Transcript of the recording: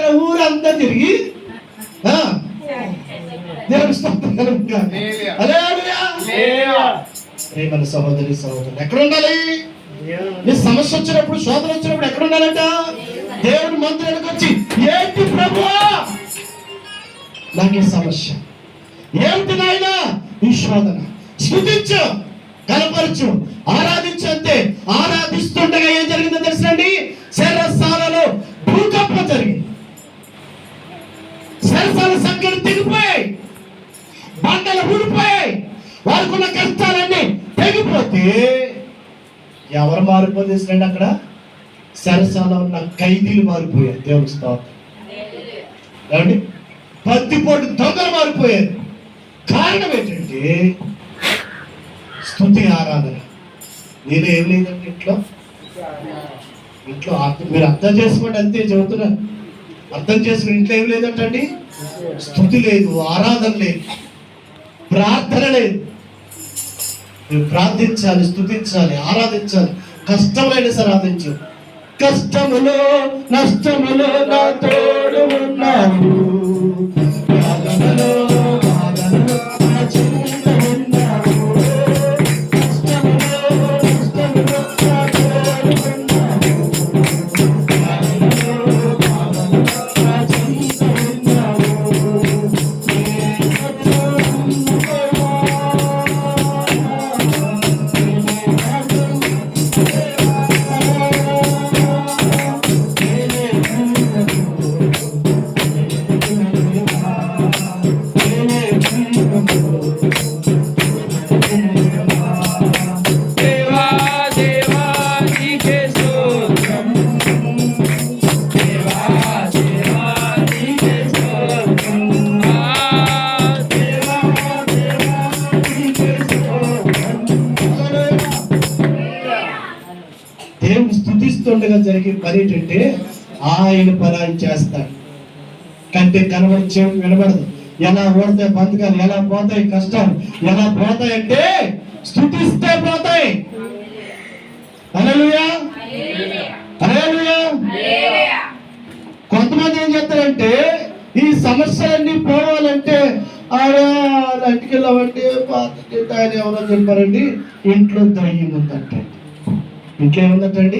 రాత్రి ఊరంతా తిరిగి దేవుని స్తోత్రం కలుగుగాక. హల్లెలూయా. మన సహోదరి సహోదరులు ఎక్కడ ఉండాలి? నీ సమస్య వచ్చినప్పుడు, శోధన వచ్చినప్పుడు ఎక్కడ ఉండాలంట? దేవుని మందిరానికి వచ్చి, ఏంటి ప్రభువా నాకు ఈ సమస్య, ఏమిటి నాయనా ఈ శోధన, స్తుతించు, కనపరచు, ఆరాధించు. అంతే. ఆరాధిస్తుండగా ఏం జరిగిందో తెలుసండి? శరసాలలో భూకంపం జరిగింది. శరసాల సంఖ్యలు తెగిపోయాయి, బండలు ఊడిపోయాయి, వారికి ఉన్న కష్టాలన్నీ తెగిపోతే ఎవరు మారిపోతేసండి? అక్కడ సరసాలో ఉన్న ఖైదీలు మారిపోయారు. దేవుని స్తోత్రం. ఏమండి? పత్తిపోటు దొంగలు మారిపోయారు. కారణం ఏంటంటే స్తుతి, ఆరాధన. నేను ఏం లేదండి ఇంట్లో మీరు అర్థం చేసుకోండి. అంతే చెబుతున్నాను, అర్థం చేసుకుని ఇంట్లో ఏం లేదంటండి? స్తుతి లేదు, ఆరాధన లేదు, ప్రార్థన లేదు. మీరు ప్రార్థించాలి, స్తుతించాలి, ఆరాధించాలి. కష్టమైన సరే ఆరాధించు. కష్టములో నష్టములో నా తోడు ఉన్నావు, దేవుడు స్తుతిస్తుండగా జరిగే పని ఏంటంటే ఆయన పని ఆయన చేస్తాడు. కంటే కనబడి చెవి వినబడదు. ఎలా ఓడితే బంధకాలు ఎలా పోతాయి, కష్టాలు ఎలా పోతాయి అంటే స్తుతిస్తే పోతాయి. హల్లెలూయా, హల్లెలూయా. కొంతమంది ఏం చేస్తారంటే ఈ సమస్యలన్నీ పోవాలంటే ఇంటికి వెళ్ళామంటే పాత ఆయన ఎవరో చెప్పారండి, ఇంట్లో దయ్యం ఉందంటే. ఇంకేముందంటండి?